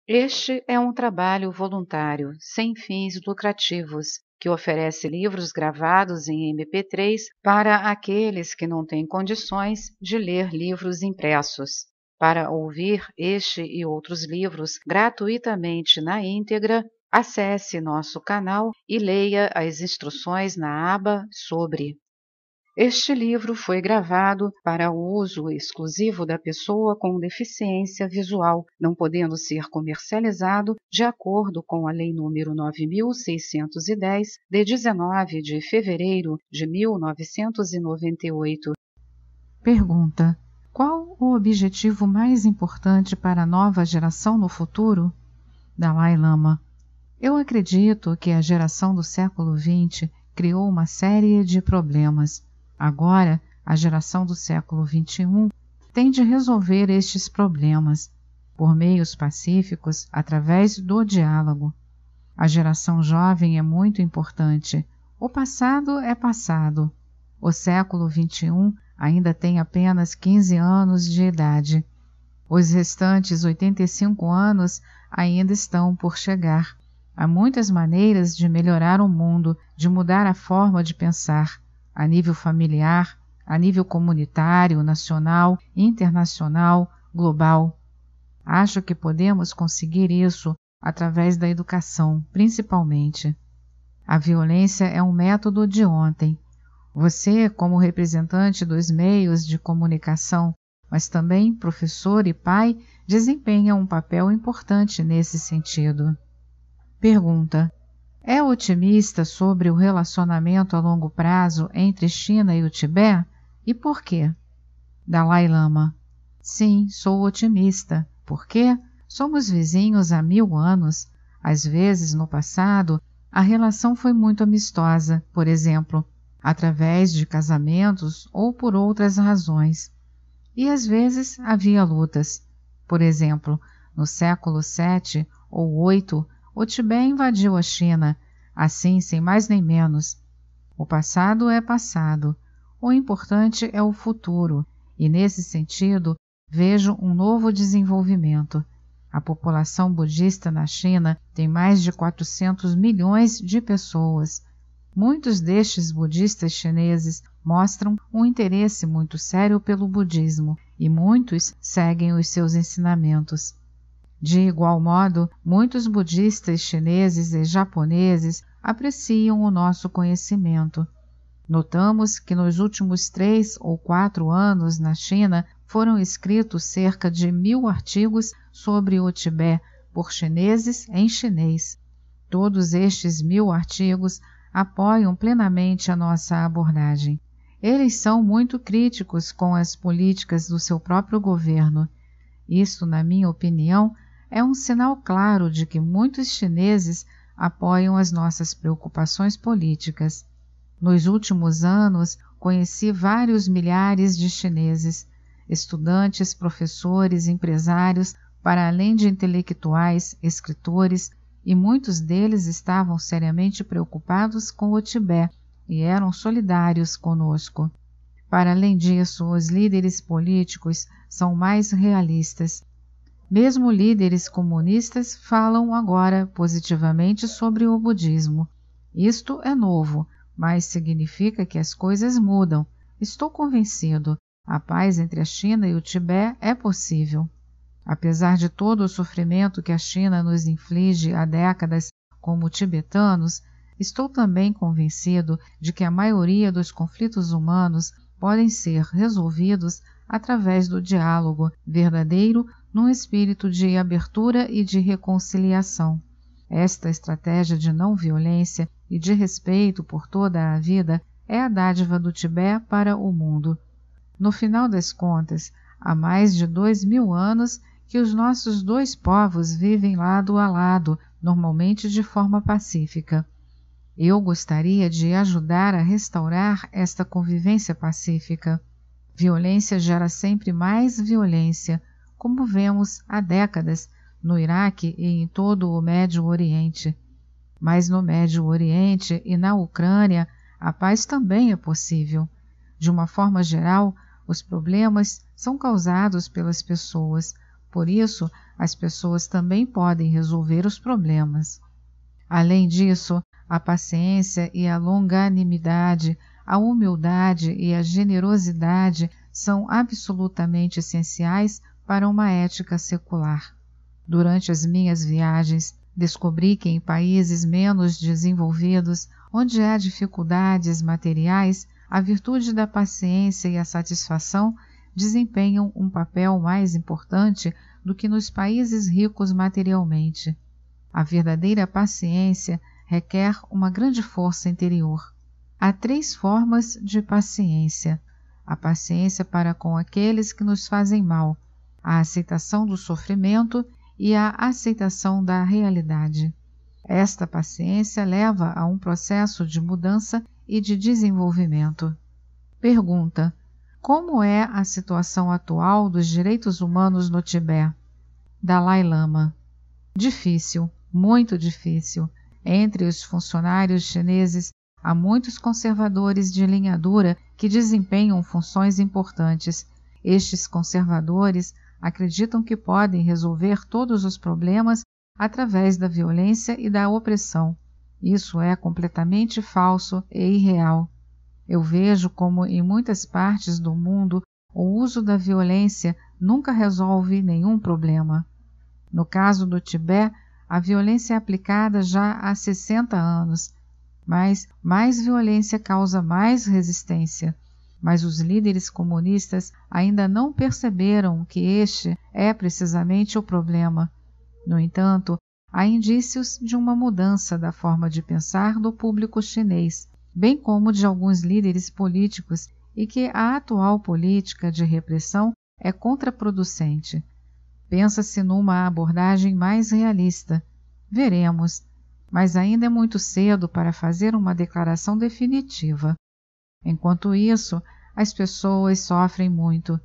Este é um trabalho voluntário, sem fins lucrativos, que oferece livros gravados em MP3 para aqueles que não têm condições de ler livros impressos. Para ouvir este e outros livros gratuitamente na íntegra, acesse nosso canal e leia as instruções na aba Sobre. Este livro foi gravado para o uso exclusivo da pessoa com deficiência visual, não podendo ser comercializado de acordo com a Lei nº 9.610, de 19 de fevereiro de 1998. Pergunta: qual o objetivo mais importante para a nova geração no futuro? Dalai Lama: eu acredito que a geração do século XX criou uma série de problemas. Agora, a geração do século XXI tem de resolver estes problemas por meios pacíficos, através do diálogo. A geração jovem é muito importante. O passado é passado. O século XXI ainda tem apenas 15 anos de idade. Os restantes 85 anos ainda estão por chegar. Há muitas maneiras de melhorar o mundo, de mudar a forma de pensar, a nível familiar, a nível comunitário, nacional, internacional, global. Acho que podemos conseguir isso através da educação, principalmente. A violência é um método de ontem. Você, como representante dos meios de comunicação, mas também professor e pai, desempenha um papel importante nesse sentido. Pergunta: é otimista sobre o relacionamento a longo prazo entre China e o Tibete? E por quê? Dalai Lama: sim, sou otimista. Por quê? Somos vizinhos há 1000 anos. Às vezes, no passado, a relação foi muito amistosa, por exemplo, através de casamentos ou por outras razões. E às vezes havia lutas. Por exemplo, no século VII ou VIII, o Tibete invadiu a China, assim sem mais nem menos. O passado é passado. O importante é o futuro, e nesse sentido vejo um novo desenvolvimento. A população budista na China tem mais de 400 milhões de pessoas. Muitos destes budistas chineses mostram um interesse muito sério pelo budismo e muitos seguem os seus ensinamentos. De igual modo, muitos budistas chineses e japoneses apreciam o nosso conhecimento. Notamos que nos últimos 3 ou 4 anos na China foram escritos cerca de 1000 artigos sobre o Tibete por chineses em chinês. Todos estes 1000 artigos apoiam plenamente a nossa abordagem. Eles são muito críticos com as políticas do seu próprio governo. Isto, na minha opinião, é um sinal claro de que muitos chineses apoiam as nossas preocupações políticas. Nos últimos anos, conheci vários milhares de chineses, estudantes, professores, empresários, para além de intelectuais, escritores, e muitos deles estavam seriamente preocupados com o Tibete e eram solidários conosco. Para além disso, os líderes políticos são mais realistas. Mesmo líderes comunistas falam agora positivamente sobre o budismo. Isto é novo, mas significa que as coisas mudam. Estou convencido. A paz entre a China e o Tibete é possível. Apesar de todo o sofrimento que a China nos inflige há décadas como tibetanos, estou também convencido de que a maioria dos conflitos humanos podem ser resolvidos através do diálogo verdadeiro num espírito de abertura e de reconciliação. Esta estratégia de não violência e de respeito por toda a vida é a dádiva do Tibete para o mundo. No final das contas, há mais de 2000 anos que os nossos dois povos vivem lado a lado, normalmente de forma pacífica. Eu gostaria de ajudar a restaurar esta convivência pacífica. Violência gera sempre mais violência, como vemos há décadas no Iraque e em todo o Médio Oriente. Mas no Médio Oriente e na Ucrânia, a paz também é possível. De uma forma geral, os problemas são causados pelas pessoas, por isso as pessoas também podem resolver os problemas. Além disso, a paciência e a longanimidade, a humildade e a generosidade são absolutamente essenciais para uma ética secular. Durante as minhas viagens, descobri que em países menos desenvolvidos, onde há dificuldades materiais, a virtude da paciência e a satisfação desempenham um papel mais importante do que nos países ricos materialmente. A verdadeira paciência requer uma grande força interior. Há 3 formas de paciência: a paciência para com aqueles que nos fazem mal, a aceitação do sofrimento e a aceitação da realidade. Esta paciência leva a um processo de mudança e de desenvolvimento. Pergunta: como é a situação atual dos direitos humanos no Tibete? Dalai Lama: difícil, muito difícil. Entre os funcionários chineses há muitos conservadores de linha dura que desempenham funções importantes. Estes conservadores acreditam que podem resolver todos os problemas através da violência e da opressão. Isso é completamente falso e irreal. Eu vejo como em muitas partes do mundo o uso da violência nunca resolve nenhum problema. No caso do Tibete, a violência é aplicada já há 60 anos, mas mais violência causa mais resistência. Mas os líderes comunistas ainda não perceberam que este é precisamente o problema. No entanto, há indícios de uma mudança da forma de pensar do público chinês, bem como de alguns líderes políticos, e que a atual política de repressão é contraproducente. Pensa-se numa abordagem mais realista. Veremos, mas ainda é muito cedo para fazer uma declaração definitiva. Enquanto isso, as pessoas sofrem muito,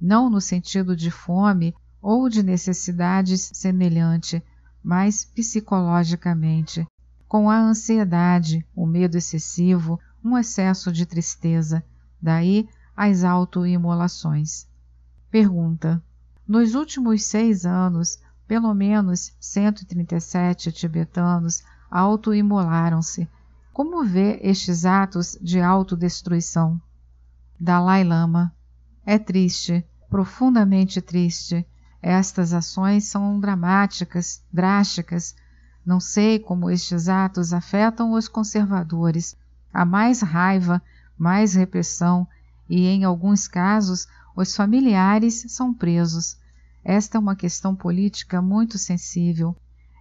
não no sentido de fome ou de necessidades semelhante, mas psicologicamente, com a ansiedade, o medo excessivo, um excesso de tristeza, daí as autoimolações. Pergunta: nos últimos 6 anos, pelo menos 137 tibetanos autoimolaram-se. Como vê estes atos de autodestruição? Dalai Lama: é triste, profundamente triste. Estas ações são dramáticas, drásticas. Não sei como estes atos afetam os conservadores. Há mais raiva, mais repressão e, em alguns casos, os familiares são presos. Esta é uma questão política muito sensível.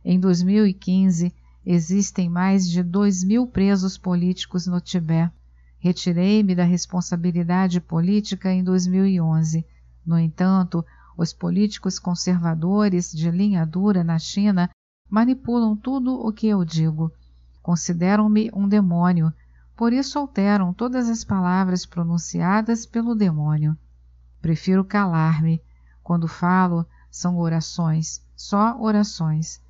Em 2015, existem mais de 2.000 presos políticos no Tibete. Retirei-me da responsabilidade política em 2011. No entanto, os políticos conservadores de linha dura na China manipulam tudo o que eu digo. Consideram-me um demônio, por isso alteram todas as palavras pronunciadas pelo demônio. Prefiro calar-me. Quando falo, são orações, só orações.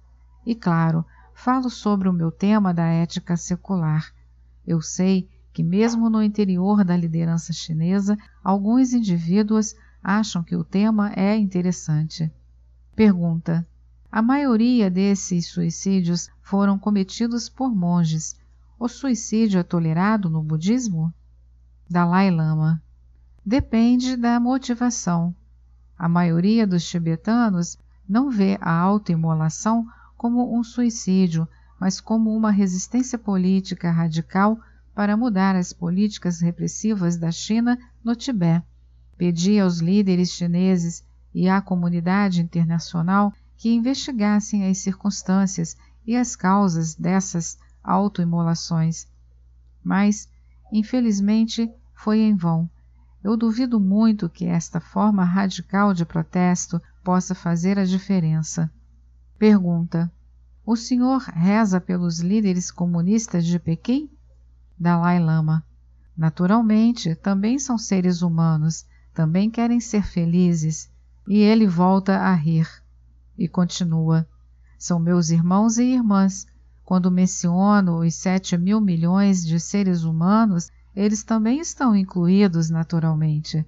E claro, falo sobre o meu tema da ética secular. Eu sei que mesmo no interior da liderança chinesa, alguns indivíduos acham que o tema é interessante. Pergunta: a maioria desses suicídios foram cometidos por monges. O suicídio é tolerado no budismo? Dalai Lama: depende da motivação. A maioria dos tibetanos não vê a autoimolação como um suicídio, mas como uma resistência política radical para mudar as políticas repressivas da China no Tibete. Pedi aos líderes chineses e à comunidade internacional que investigassem as circunstâncias e as causas dessas autoimolações. Mas, infelizmente, foi em vão. Eu duvido muito que esta forma radical de protesto possa fazer a diferença. Pergunta: o senhor reza pelos líderes comunistas de Pequim? Dalai Lama: naturalmente, também são seres humanos, também querem ser felizes. E ele volta a rir. E continua: são meus irmãos e irmãs. Quando menciono os 7.000 milhões de seres humanos, eles também estão incluídos naturalmente.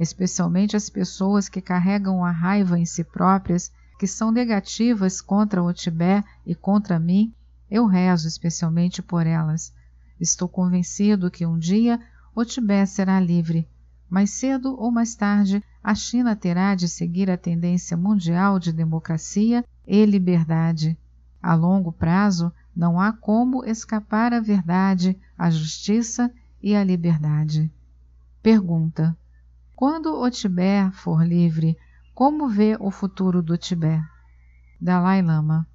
especialmente as pessoas que carregam a raiva em si próprias, que são negativas contra o Tibete e contra mim. Eu rezo especialmente por elas. Estou convencido que um dia o Tibete será livre. Mais cedo ou mais tarde, a China terá de seguir a tendência mundial de democracia e liberdade. A longo prazo, não há como escapar à verdade, à justiça e à liberdade. Pergunta: quando o Tibete for livre, como vê o futuro do Tibete? Dalai Lama: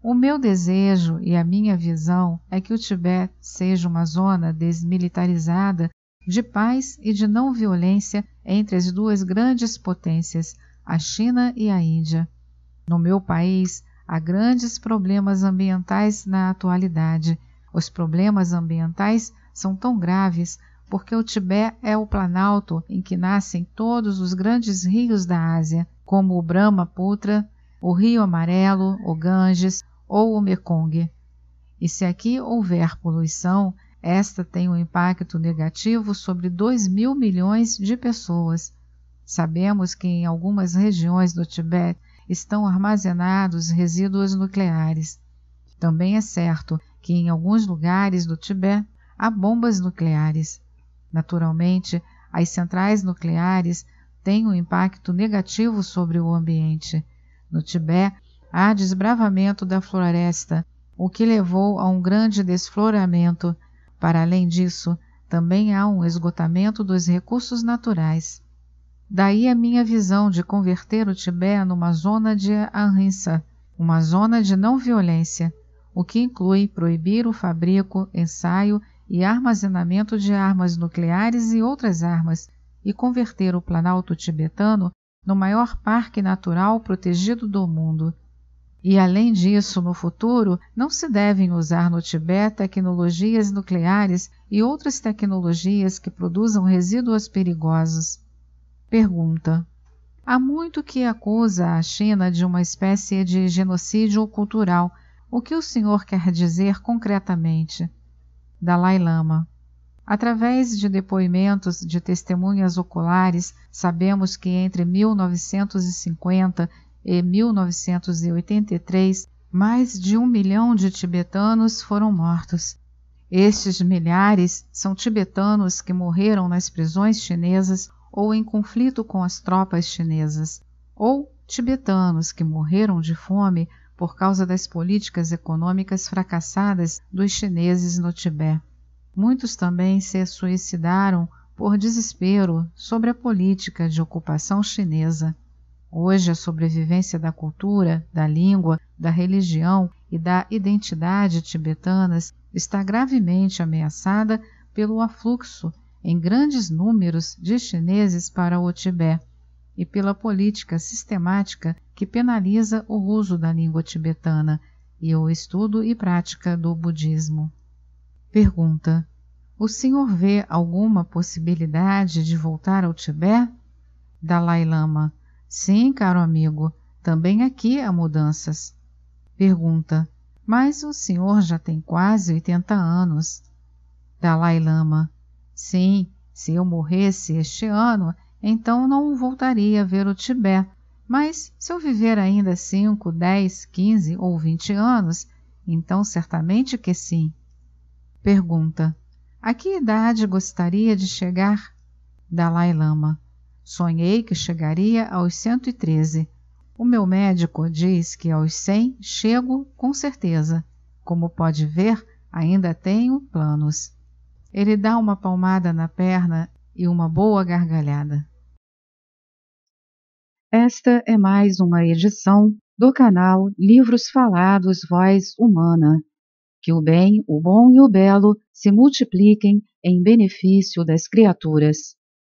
o meu desejo e a minha visão é que o Tibete seja uma zona desmilitarizada, de paz e de não violência entre as duas grandes potências, a China e a Índia. No meu país, há grandes problemas ambientais na atualidade. Os problemas ambientais são tão graves porque o Tibete é o planalto em que nascem todos os grandes rios da Ásia, como o Brahmaputra, o Rio Amarelo, o Ganges ou o Mekong. E se aqui houver poluição, esta tem um impacto negativo sobre 2.000 milhões de pessoas. Sabemos que em algumas regiões do Tibete estão armazenados resíduos nucleares. Também é certo que em alguns lugares do Tibete há bombas nucleares. Naturalmente, as centrais nucleares têm um impacto negativo sobre o ambiente. No Tibete, há desbravamento da floresta, o que levou a um grande desfloramento. Para além disso, também há um esgotamento dos recursos naturais. Daí a minha visão de converter o Tibete numa zona de ahimsa, uma zona de não violência, o que inclui proibir o fabrico, ensaio e armazenamento de armas nucleares e outras armas, e converter o Planalto tibetano no maior parque natural protegido do mundo. E além disso, no futuro, não se devem usar no Tibete tecnologias nucleares e outras tecnologias que produzam resíduos perigosos. Pergunta: há muito que acusa a China de uma espécie de genocídio cultural. O que o senhor quer dizer concretamente? Dalai Lama: através de depoimentos de testemunhas oculares, sabemos que entre 1950 e 1983, mais de 1 milhão de tibetanos foram mortos. Estes milhares são tibetanos que morreram nas prisões chinesas ou em conflito com as tropas chinesas, ou tibetanos que morreram de fome por causa das políticas econômicas fracassadas dos chineses no Tibete. Muitos também se suicidaram por desespero sobre a política de ocupação chinesa. Hoje, a sobrevivência da cultura, da língua, da religião e da identidade tibetanas está gravemente ameaçada pelo afluxo em grandes números de chineses para o Tibete e pela política sistemática que penaliza o uso da língua tibetana e o estudo e prática do budismo. Pergunta: o senhor vê alguma possibilidade de voltar ao Tibete? Dalai Lama: sim, caro amigo, também aqui há mudanças. Pergunta: mas o senhor já tem quase 80 anos. Dalai Lama: sim, se eu morresse este ano, então não voltaria a ver o Tibete, mas se eu viver ainda 5, 10, 15 ou 20 anos, então certamente que sim. Pergunta: a que idade gostaria de chegar? Dalai Lama: sonhei que chegaria aos 113. O meu médico diz que aos 100 chego com certeza. Como pode ver, ainda tenho planos. Ele dá uma palmada na perna e uma boa gargalhada. Esta é mais uma edição do canal Livros Falados Voz Humana. Que o bem, o bom e o belo se multipliquem em benefício das criaturas.